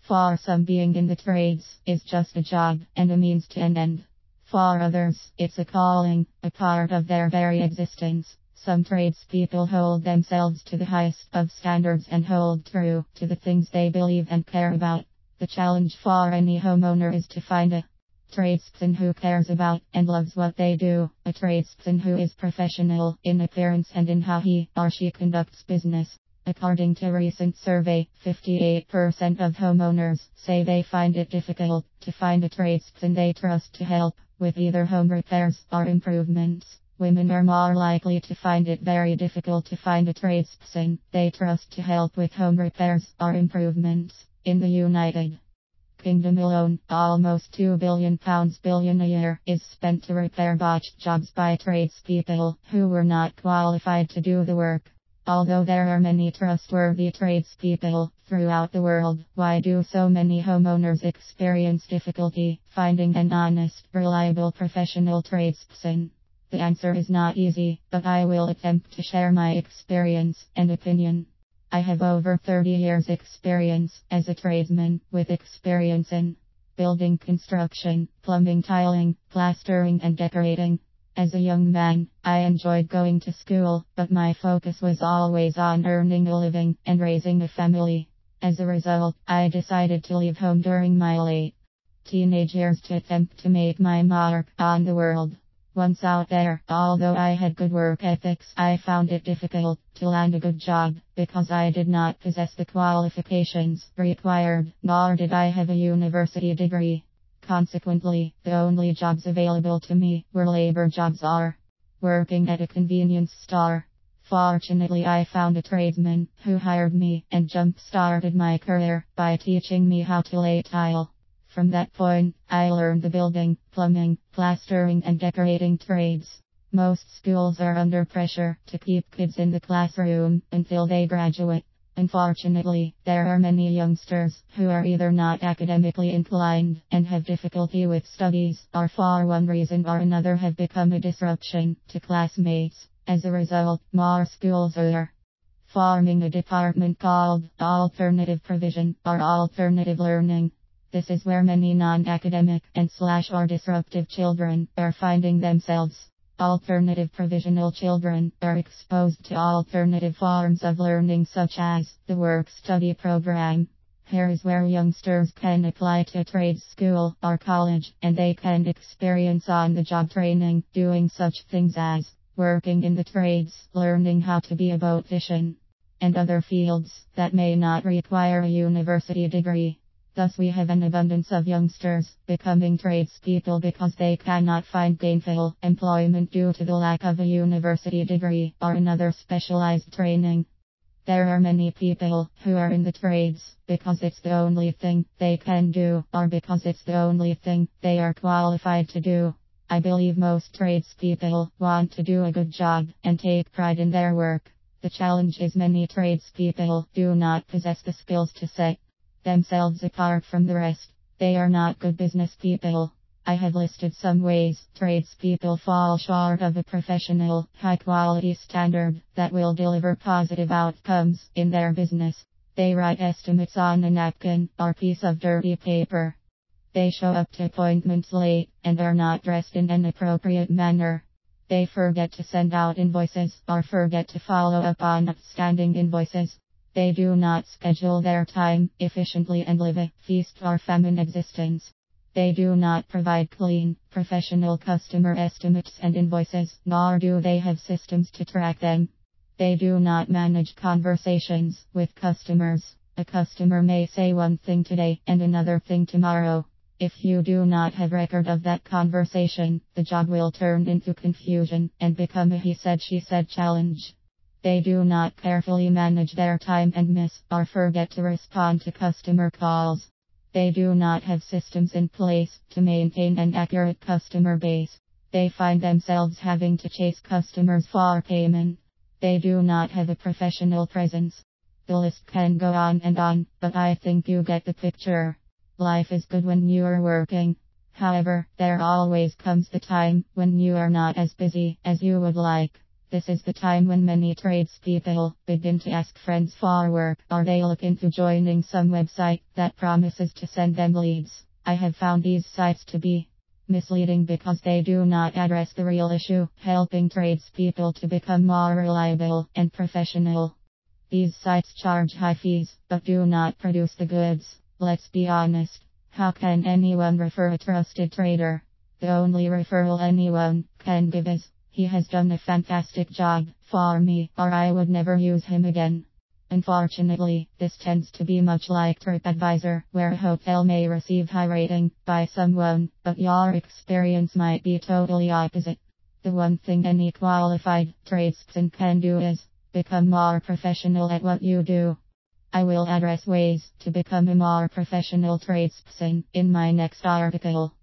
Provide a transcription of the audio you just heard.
For some, being in the trades is just a job and a means to an end. For others, it's a calling, a part of their very existence. Some tradespeople hold themselves to the highest of standards and hold true to the things they believe and care about. The challenge for any homeowner is to find a tradesperson who cares about and loves what they do, a tradesperson who is professional in appearance and in how he or she conducts business. According to a recent survey, 58% of homeowners say they find it difficult to find a tradesperson they trust to help with either home repairs or improvements. Women are more likely to find it very difficult to find a tradesperson they trust to help with home repairs or improvements. In the United Kingdom alone, almost £2 billion a year is spent to repair botched jobs by tradespeople who were not qualified to do the work. Although there are many trustworthy tradespeople throughout the world, why do so many homeowners experience difficulty finding an honest, reliable professional tradesperson? The answer is not easy, but I will attempt to share my experience and opinion. I have over 30 years experience as a tradesman, with experience in building construction, plumbing, tiling, plastering and decorating. As a young man, I enjoyed going to school, but my focus was always on earning a living and raising a family. As a result, I decided to leave home during my late teenage years to attempt to make my mark on the world. Once out there, although I had good work ethics, I found it difficult to land a good job because I did not possess the qualifications required, nor did I have a university degree. Consequently, the only jobs available to me were labor jobs or working at a convenience store. Fortunately, I found a tradesman who hired me and jump-started my career by teaching me how to lay tile. From that point, I learned the building, plumbing, plastering and decorating trades. Most schools are under pressure to keep kids in the classroom until they graduate. Unfortunately, there are many youngsters who are either not academically inclined and have difficulty with studies, or for one reason or another have become a disruption to classmates. As a result, more schools are forming a department called alternative provision or alternative learning. This is where many non-academic and or disruptive children are finding themselves. Alternative provisional children are exposed to alternative forms of learning such as the work-study program. Here is where youngsters can apply to a trade school or college, and they can experience on-the-job training, doing such things as working in the trades, learning how to be a boatician, and other fields that may not require a university degree. Thus we have an abundance of youngsters becoming tradespeople because they cannot find gainful employment due to the lack of a university degree or another specialized training. There are many people who are in the trades because it's the only thing they can do or because it's the only thing they are qualified to do. I believe most tradespeople want to do a good job and take pride in their work. The challenge is many tradespeople do not possess the skills to set themselves apart from the rest. They are not good business people. I have listed some ways tradespeople fall short of a professional, high-quality standard that will deliver positive outcomes in their business. They write estimates on a napkin or piece of dirty paper. They show up to appointments late and are not dressed in an appropriate manner. They forget to send out invoices or forget to follow up on outstanding invoices. They do not schedule their time efficiently and live a feast or famine existence. They do not provide clean, professional customer estimates and invoices, nor do they have systems to track them. They do not manage conversations with customers. A customer may say one thing today and another thing tomorrow. If you do not have record of that conversation, the job will turn into confusion and become a he said she said challenge. They do not carefully manage their time and miss or forget to respond to customer calls. They do not have systems in place to maintain an accurate customer base. They find themselves having to chase customers for payment. They do not have a professional presence. The list can go on, but I think you get the picture. Life is good when you are working. However, there always comes the time when you are not as busy as you would like. This is the time when many tradespeople begin to ask friends for work, or they look into joining some website that promises to send them leads. I have found these sites to be misleading because they do not address the real issue, helping tradespeople to become more reliable and professional. These sites charge high fees, but do not produce the goods. Let's be honest. How can anyone refer a trusted trader? The only referral anyone can give is, "He has done a fantastic job for me," or "I would never use him again." Unfortunately, this tends to be much like TripAdvisor, where a hotel may receive high rating by someone, but your experience might be totally opposite. The one thing any qualified tradesperson can do is become more professional at what you do. I will address ways to become a more professional tradesperson in my next article.